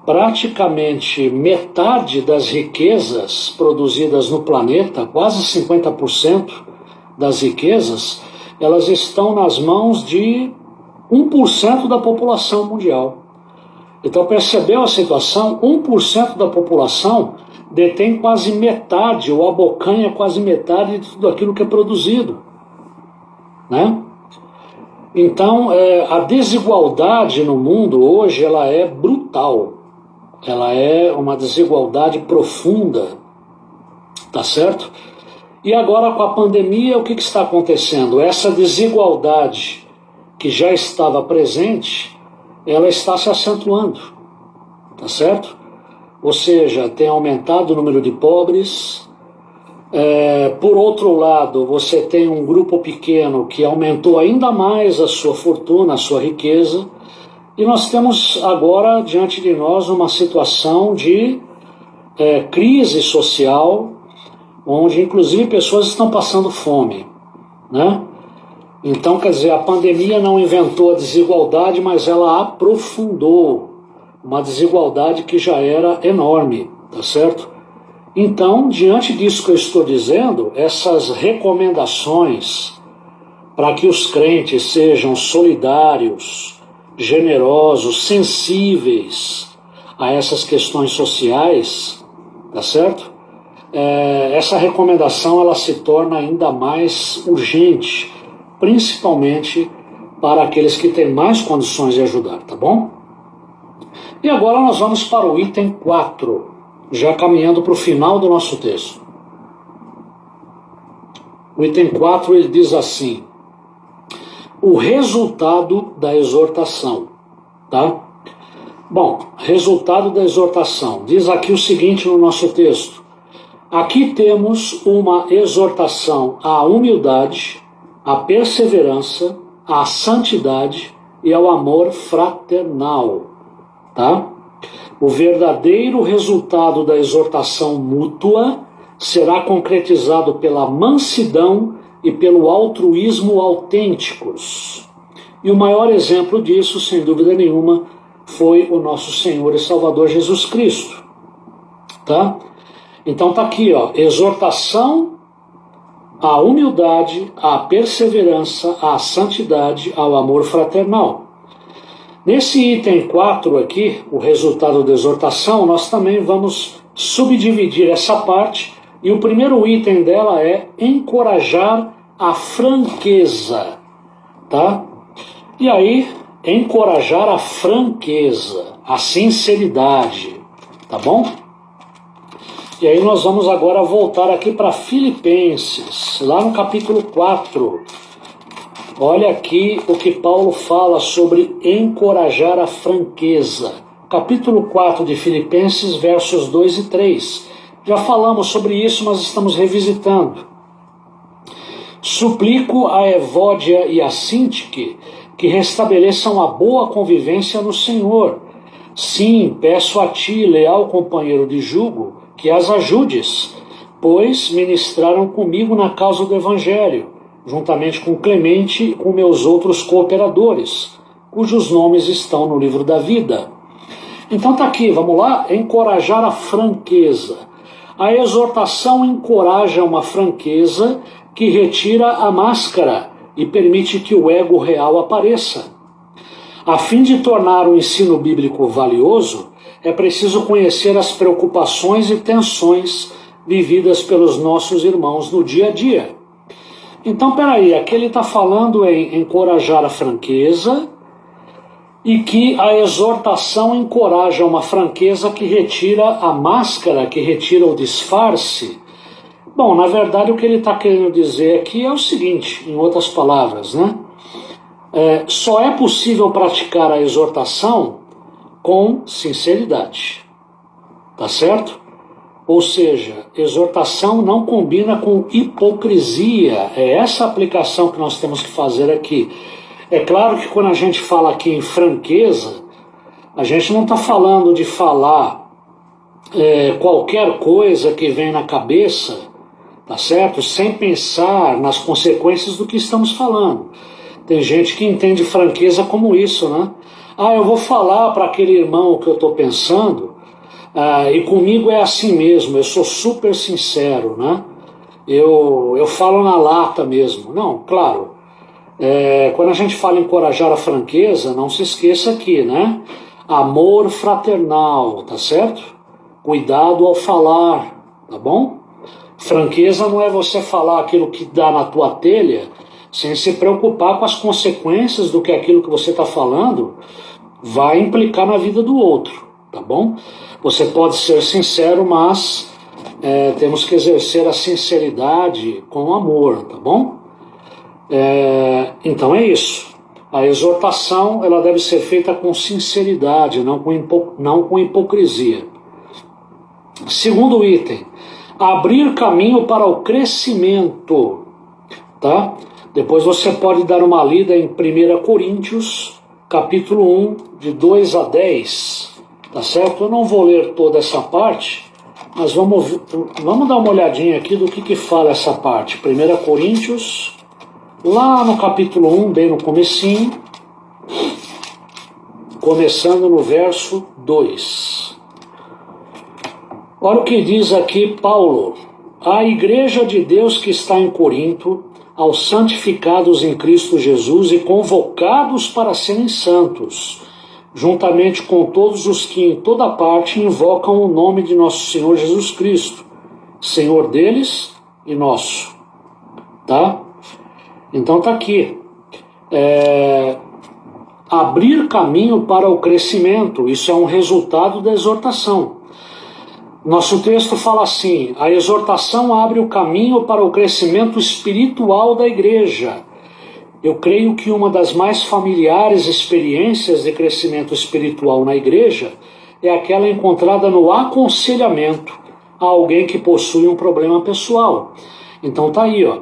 praticamente metade das riquezas produzidas no planeta, quase 50% das riquezas, elas estão nas mãos de 1% da população mundial. Então percebeu a situação? 1% da população detém quase metade, ou abocanha quase metade de tudo aquilo que é produzido, né? Então, a desigualdade no mundo hoje, ela é brutal. Ela é uma desigualdade profunda, tá certo? E agora com a pandemia, o que está acontecendo? Essa desigualdade que já estava presente, ela está se acentuando, tá certo? Ou seja, tem aumentado o número de pobres. Por outro lado, você tem um grupo pequeno que aumentou ainda mais a sua fortuna, a sua riqueza, e nós temos agora diante de nós uma situação de crise social, onde inclusive pessoas estão passando fome, né? Então, quer dizer, a pandemia não inventou a desigualdade, mas ela aprofundou uma desigualdade que já era enorme, tá certo? Então, diante disso que eu estou dizendo, essas recomendações para que os crentes sejam solidários, generosos, sensíveis a essas questões sociais, tá certo? Essa recomendação ela se torna ainda mais urgente, principalmente para aqueles que têm mais condições de ajudar, tá bom? E agora nós vamos para o item 4. Já caminhando para o final do nosso texto. O item 4 ele diz assim: o resultado da exortação, tá? Bom, resultado da exortação. Diz aqui o seguinte no nosso texto: aqui temos uma exortação à humildade, à perseverança, à santidade e ao amor fraternal, tá? O verdadeiro resultado da exortação mútua será concretizado pela mansidão e pelo altruísmo autênticos. E o maior exemplo disso, sem dúvida nenhuma, foi o nosso Senhor e Salvador Jesus Cristo. Tá? Então tá aqui, ó, exortação à humildade, à perseverança, à santidade, ao amor fraternal. Nesse item 4 aqui, o resultado da exortação, nós também vamos subdividir essa parte, e o primeiro item dela é encorajar a franqueza, tá? E aí, encorajar a franqueza, a sinceridade, tá bom? E aí nós vamos agora voltar aqui para Filipenses, lá no capítulo 4. Olha aqui o que Paulo fala sobre encorajar a franqueza. Capítulo 4 de Filipenses, versos 2 e 3. Já falamos sobre isso, mas estamos revisitando. Suplico a Evódia e a Sintique que restabeleçam a boa convivência no Senhor. Sim, peço a ti, leal companheiro de jugo, que as ajudes, pois ministraram comigo na causa do Evangelho. juntamente com Clemente e com meus outros cooperadores, cujos nomes estão no livro da vida. Então tá aqui, vamos lá, encorajar a franqueza. A exortação encoraja uma franqueza que retira a máscara e permite que o ego real apareça. A fim de tornar o ensino bíblico valioso, é preciso conhecer as preocupações e tensões vividas pelos nossos irmãos no dia a dia. Então, peraí, aqui ele está falando em encorajar a franqueza e que a exortação encoraja uma franqueza que retira a máscara, que retira o disfarce. Bom, na verdade o que ele está querendo dizer aqui é o seguinte, em outras palavras, né? Só é possível praticar a exortação com sinceridade, tá certo? Ou seja, exortação não combina com hipocrisia. É essa a aplicação que nós temos que fazer aqui. É claro que quando a gente fala aqui em franqueza, a gente não está falando de falar qualquer coisa que vem na cabeça, tá certo? Sem pensar nas consequências do que estamos falando. Tem gente que entende franqueza como isso, né? Eu vou falar para aquele irmão o que eu estou pensando, e comigo é assim mesmo, eu sou super sincero, né? Eu falo na lata mesmo. Não, claro, quando a gente fala em encorajar a franqueza, não se esqueça aqui, né? Amor fraternal, tá certo? Cuidado ao falar, tá bom? Franqueza não é você falar aquilo que dá na tua telha, sem se preocupar com as consequências do que aquilo que você está falando vai implicar na vida do outro, tá bom? Você pode ser sincero, mas temos que exercer a sinceridade com amor, tá bom? Então é isso. A exortação ela deve ser feita com sinceridade, não com hipocrisia. Segundo item, abrir caminho para o crescimento, tá? Depois você pode dar uma lida em 1 Coríntios, capítulo 1, de 2 a 10, tá certo? Eu não vou ler toda essa parte, mas vamos dar uma olhadinha aqui do que fala essa parte. 1 Coríntios, lá no capítulo 1, bem no comecinho, começando no verso 2. Olha o que diz aqui Paulo. A igreja de Deus que está em Corinto, aos santificados em Cristo Jesus e convocados para serem santos, juntamente com todos os que em toda parte invocam o nome de nosso Senhor Jesus Cristo, Senhor deles e nosso. Tá? Então tá aqui. Abrir caminho para o crescimento, isso é um resultado da exortação. Nosso texto fala assim: a exortação abre o caminho para o crescimento espiritual da igreja. Eu creio que uma das mais familiares experiências de crescimento espiritual na igreja é aquela encontrada no aconselhamento a alguém que possui um problema pessoal. Então tá aí, ó.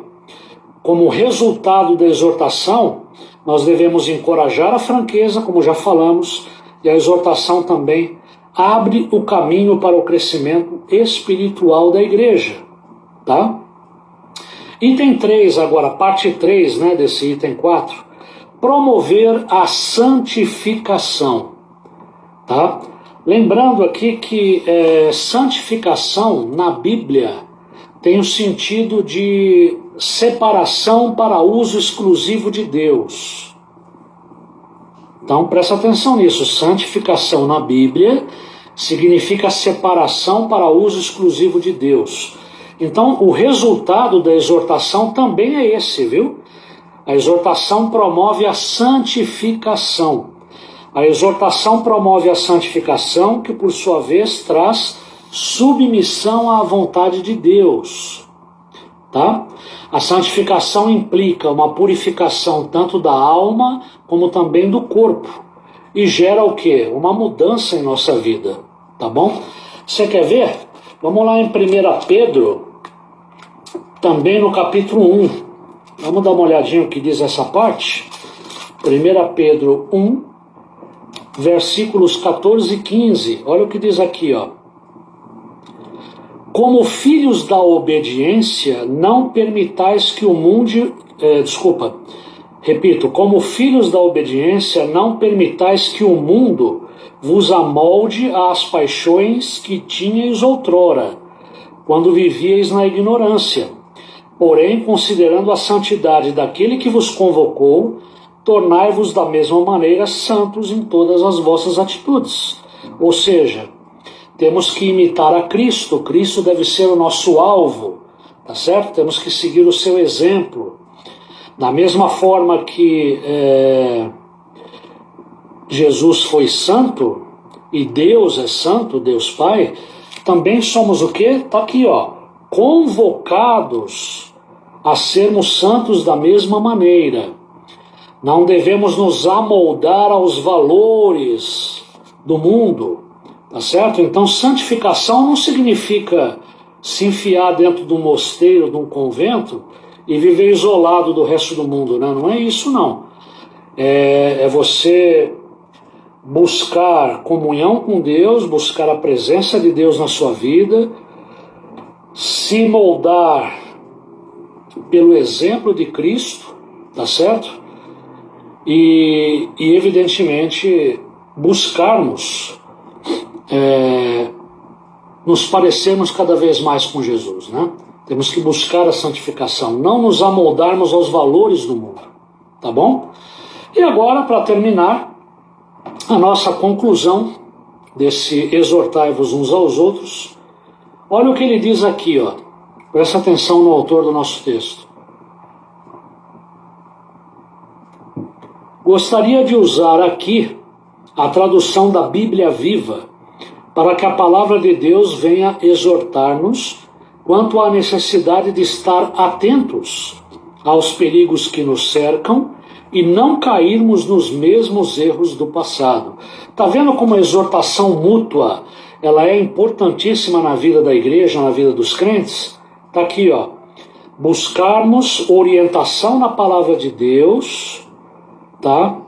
Como resultado da exortação, nós devemos encorajar a franqueza, como já falamos, e a exortação também abre o caminho para o crescimento espiritual da igreja, tá? Item 3 agora, parte 3, né, desse item 4, promover a santificação, tá? Lembrando aqui que santificação na Bíblia tem o sentido de separação para uso exclusivo de Deus. Então presta atenção nisso, santificação na Bíblia significa separação para uso exclusivo de Deus. Então o resultado da exortação também é esse, viu? A exortação promove a santificação. A exortação promove a santificação, que por sua vez traz submissão à vontade de Deus, tá? A santificação implica uma purificação tanto da alma como também do corpo e gera o quê? Uma mudança em nossa vida, tá bom? Você quer ver? Vamos lá em 1 Pedro, também no capítulo 1. Vamos dar uma olhadinha no que diz essa parte. 1 Pedro 1, versículos 14 e 15. Olha o que diz aqui, ó. Como filhos da obediência, não permitais que o mundo... como filhos da obediência, não permitais que o mundo vos amolde às paixões que tinhais outrora, quando vivíeis na ignorância. Porém, considerando a santidade daquele que vos convocou, tornai-vos da mesma maneira santos em todas as vossas atitudes. Ou seja, temos que imitar a Cristo. Cristo deve ser o nosso alvo, tá certo? Temos que seguir o seu exemplo. Da mesma forma que Jesus foi santo e Deus é santo, Deus Pai, também somos o quê? Está aqui, ó, convocados a sermos santos da mesma maneira. Não devemos nos amoldar aos valores do mundo, tá certo? Então, santificação não significa se enfiar dentro de um mosteiro, de um convento e viver isolado do resto do mundo, né? Não é isso, não. É você buscar comunhão com Deus, buscar a presença de Deus na sua vida, se moldar pelo exemplo de Cristo, tá certo? E evidentemente, buscarmos nos parecermos cada vez mais com Jesus, né? Temos que buscar a santificação, não nos amoldarmos aos valores do mundo, tá bom? E agora, para terminar, a nossa conclusão desse exortai-vos uns aos outros, olha o que ele diz aqui, ó. Presta atenção no autor do nosso texto. Gostaria de usar aqui a tradução da Bíblia Viva para que a palavra de Deus venha exortar-nos quanto à necessidade de estar atentos aos perigos que nos cercam e não cairmos nos mesmos erros do passado. Está vendo como a exortação mútua ela é importantíssima na vida da igreja, na vida dos crentes? Está aqui, ó. Buscarmos orientação na palavra de Deus, tá?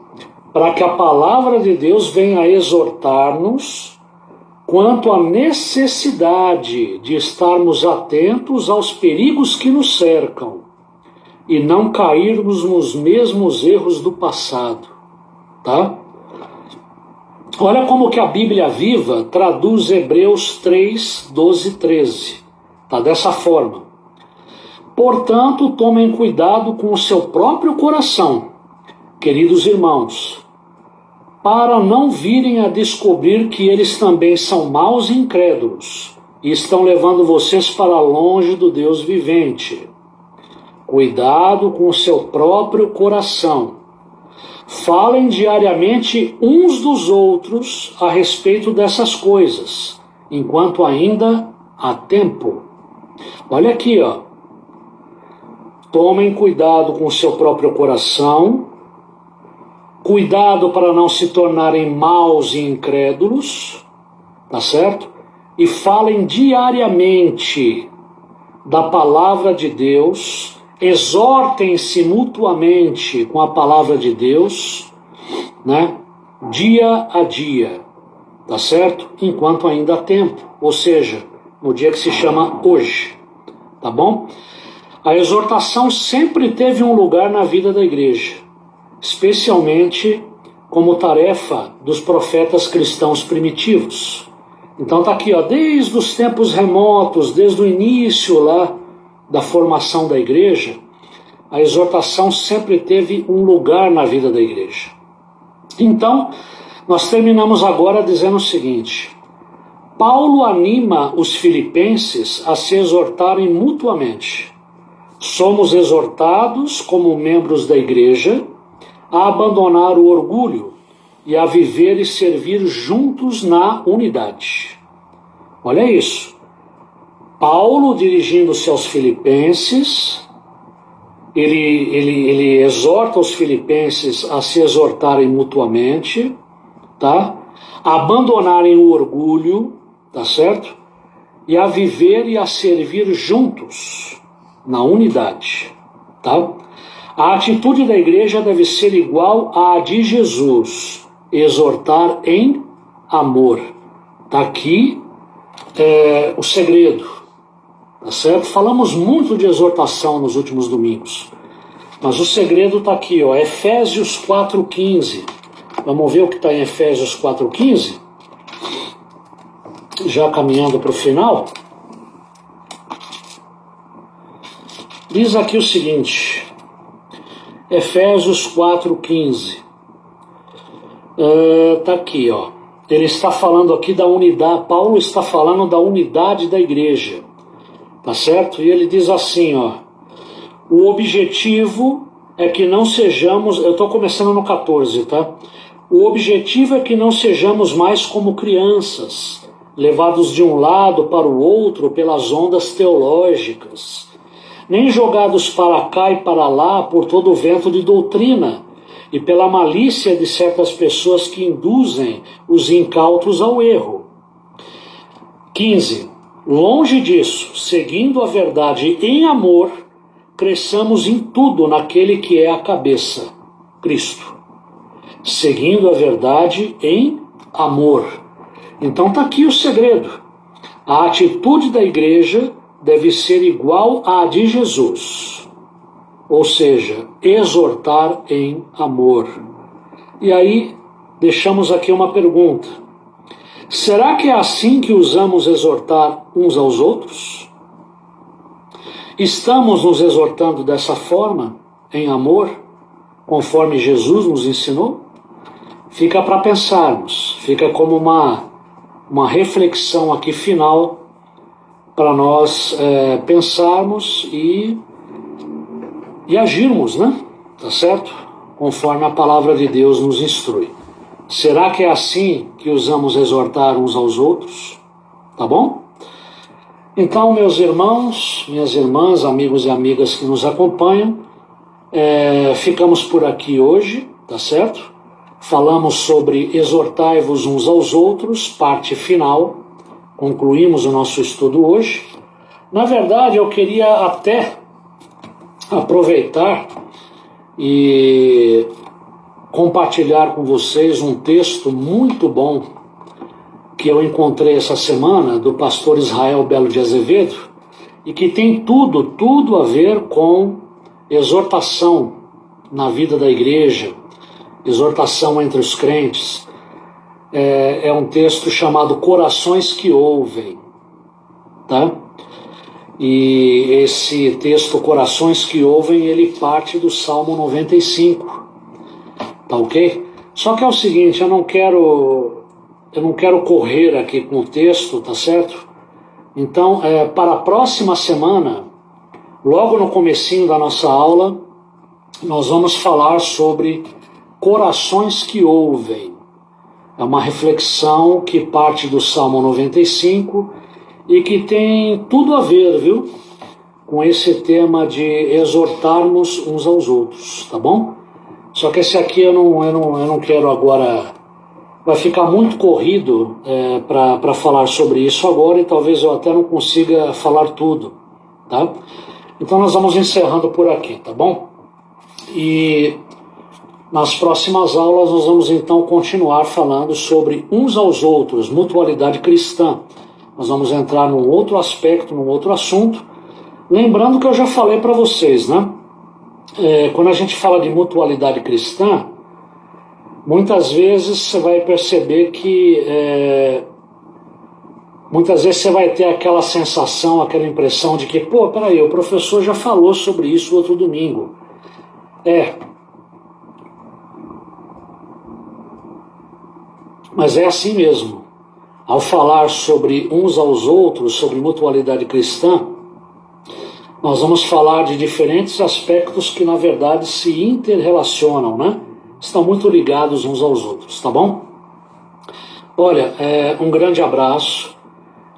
Para que a palavra de Deus venha exortar-nos quanto à necessidade de estarmos atentos aos perigos que nos cercam e não cairmos nos mesmos erros do passado, tá? Olha como que a Bíblia Viva traduz Hebreus 3, 12 e 13. Tá dessa forma. Portanto, tomem cuidado com o seu próprio coração, queridos irmãos, para não virem a descobrir que eles também são maus e incrédulos e estão levando vocês para longe do Deus vivente. Cuidado com o seu próprio coração. Falem diariamente uns dos outros a respeito dessas coisas, enquanto ainda há tempo. Olha aqui, ó. Tomem cuidado com o seu próprio coração. Cuidado para não se tornarem maus e incrédulos, tá certo? E falem diariamente da palavra de Deus, exortem-se mutuamente com a palavra de Deus, né? Dia a dia, tá certo? Enquanto ainda há tempo, ou seja, no dia que se chama hoje, tá bom? A exortação sempre teve um lugar na vida da igreja, especialmente como tarefa dos profetas cristãos primitivos. Então está aqui, ó, desde os tempos remotos, desde o início lá da formação da igreja, a exortação sempre teve um lugar na vida da igreja. Então, nós terminamos agora dizendo o seguinte: Paulo anima os filipenses a se exortarem mutuamente. Somos exortados, como membros da igreja, a abandonar o orgulho e a viver e servir juntos na unidade. Olha isso. Paulo, dirigindo-se aos filipenses, ele exorta os filipenses a se exortarem mutuamente, tá? A abandonarem o orgulho, tá certo? E a viver e a servir juntos na unidade, tá? A atitude da igreja deve ser igual à de Jesus, exortar em amor. Está aqui o segredo, tá certo? Falamos muito de exortação nos últimos domingos, mas o segredo está aqui, ó, Efésios 4,15. Vamos ver o que está em Efésios 4,15? Já caminhando para o final. Diz aqui o seguinte, Efésios 4,15. Está aqui, ó. Ele está falando aqui da unidade, Paulo está falando da unidade da igreja, tá certo? E ele diz assim, ó, o objetivo é que não sejamos, eu estou começando no 14, tá? O objetivo é que não sejamos mais como crianças, levados de um lado para o outro pelas ondas teológicas, nem jogados para cá e para lá por todo o vento de doutrina, e pela malícia de certas pessoas que induzem os incautos ao erro. 15. Longe disso, seguindo a verdade em amor, cresçamos em tudo naquele que é a cabeça, Cristo. Seguindo a verdade em amor. Então está aqui o segredo. A atitude da igreja deve ser igual à de Jesus. Ou seja, exortar em amor. E aí, deixamos aqui uma pergunta. Será que é assim que usamos exortar uns aos outros? Estamos nos exortando dessa forma, em amor, conforme Jesus nos ensinou? Fica para pensarmos, fica como uma reflexão aqui final para nós pensarmos e agirmos, né? Tá certo? Conforme a palavra de Deus nos instrui. Será que é assim que usamos exortar uns aos outros? Tá bom? Então, meus irmãos, minhas irmãs, amigos e amigas que nos acompanham, ficamos por aqui hoje, tá certo? Falamos sobre exortai-vos uns aos outros, parte final. Concluímos o nosso estudo hoje. Na verdade, eu queria até aproveitar e compartilhar com vocês um texto muito bom que eu encontrei essa semana do pastor Israel Belo de Azevedo e que tem tudo a ver com exortação na vida da igreja, exortação entre os crentes. É um texto chamado Corações que Ouvem, tá? E esse texto, Corações que Ouvem, ele parte do Salmo 95, tá ok? Só que é o seguinte, eu não quero correr aqui com o texto, tá certo? Então, para a próxima semana, logo no comecinho da nossa aula, nós vamos falar sobre Corações que Ouvem. É uma reflexão que parte do Salmo 95 e que tem tudo a ver, viu, com esse tema de exortarmos uns aos outros, tá bom? Só que esse aqui eu não quero agora, vai ficar muito corrido para falar sobre isso agora e talvez eu até não consiga falar tudo, tá? Então nós vamos encerrando por aqui, tá bom? E nas próximas aulas nós vamos então continuar falando sobre uns aos outros, mutualidade cristã. Nós vamos entrar num outro aspecto, num outro assunto. Lembrando que eu já falei para vocês, né? Quando a gente fala de mutualidade cristã, muitas vezes você vai perceber que muitas vezes você vai ter aquela sensação, aquela impressão de que, peraí, o professor já falou sobre isso outro domingo. Mas é assim mesmo. Ao falar sobre uns aos outros, sobre mutualidade cristã, nós vamos falar de diferentes aspectos que na verdade se interrelacionam, né? Estão muito ligados uns aos outros, tá bom? Olha, um grande abraço,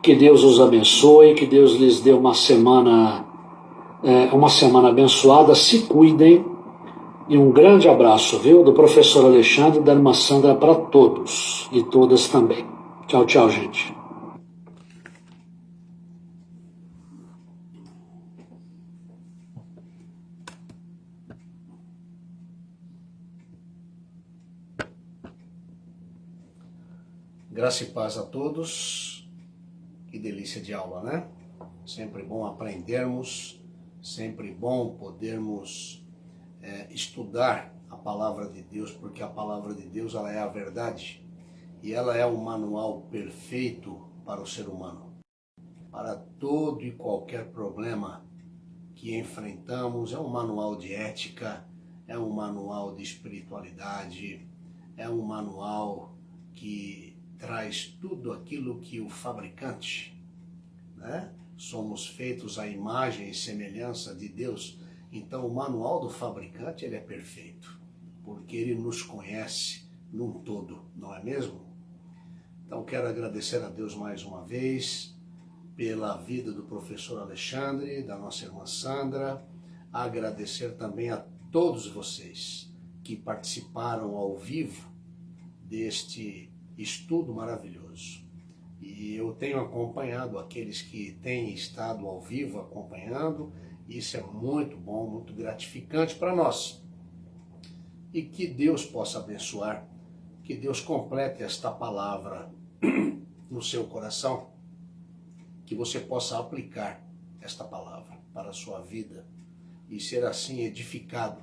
que Deus os abençoe, que Deus lhes dê uma semana abençoada, se cuidem, e um grande abraço, viu, do professor Alexandre e da irmã Sandra para todos e todas também. Tchau, tchau, gente. Graça e paz a todos. delícia de aula, né? Sempre bom aprendermos, sempre bom podermos estudar a palavra de Deus, porque a palavra de Deus ela é a verdade e ela é o manual perfeito para o ser humano. Para todo e qualquer problema que enfrentamos, é um manual de ética, é um manual de espiritualidade, é um manual que traz tudo aquilo que o fabricante, né? Somos feitos à imagem e semelhança de Deus. Então o manual do fabricante ele é perfeito, porque ele nos conhece num todo, não é mesmo? Então quero agradecer a Deus mais uma vez pela vida do professor Alexandre, da nossa irmã Sandra, agradecer também a todos vocês que participaram ao vivo deste estudo maravilhoso. E eu tenho acompanhado aqueles que têm estado ao vivo acompanhando, isso é muito bom, muito gratificante para nós. E que Deus possa abençoar, que Deus complete esta palavra no seu coração, que você possa aplicar esta palavra para a sua vida e ser assim edificado,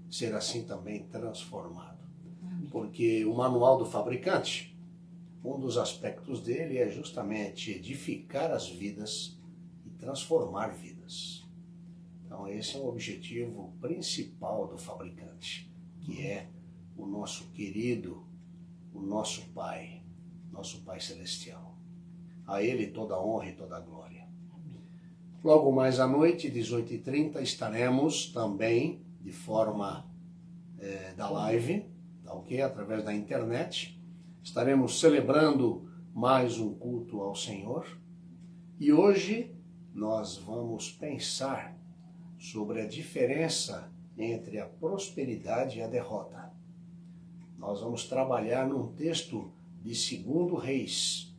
ser assim também transformado. Porque o manual do fabricante, um dos aspectos dele é justamente edificar as vidas e transformar vidas. Então esse é o objetivo principal do fabricante, que é o nosso querido, o nosso Pai Celestial. A Ele toda a honra e toda a glória. Logo mais à noite, 18h30, estaremos também de forma da live, tá ok? Através da internet. Estaremos celebrando mais um culto ao Senhor. E hoje nós vamos pensar sobre a diferença entre a prosperidade e a derrota. Nós vamos trabalhar num texto de 2 Reis.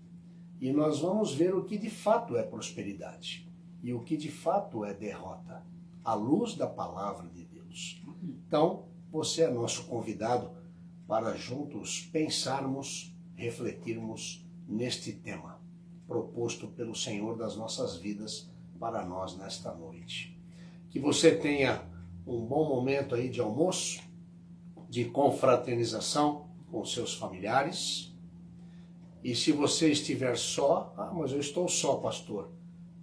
E nós vamos ver o que de fato é prosperidade e o que de fato é derrota, à luz da palavra de Deus. Então, você é nosso convidado para juntos pensarmos, refletirmos neste tema proposto pelo Senhor das nossas vidas para nós nesta noite. Que você tenha um bom momento aí de almoço, de confraternização com seus familiares. E se você estiver só, mas eu estou só, pastor.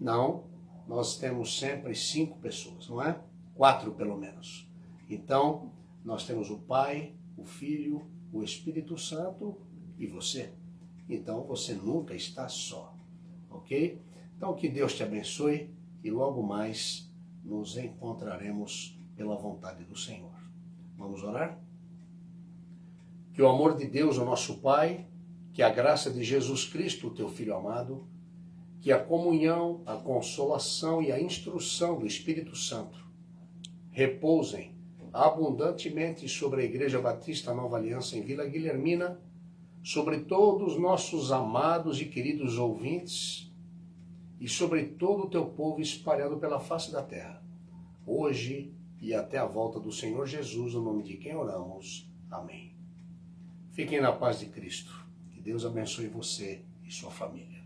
Não, nós temos sempre 5 pessoas, não é? 4 pelo menos. Então, nós temos o Pai, o Filho, o Espírito Santo e você. Então, você nunca está só, ok? Então, que Deus te abençoe e logo mais nos encontraremos pela vontade do Senhor. Vamos orar? Que o amor de Deus, o nosso Pai, que a graça de Jesus Cristo, o teu Filho amado, que a comunhão, a consolação e a instrução do Espírito Santo repousem abundantemente sobre a Igreja Batista Nova Aliança em Vila Guilhermina, sobre todos os nossos amados e queridos ouvintes e sobre todo o teu povo espalhado pela face da terra, hoje e até a volta do Senhor Jesus, no nome de quem oramos. Amém. Fiquem na paz de Cristo. Que Deus abençoe você e sua família.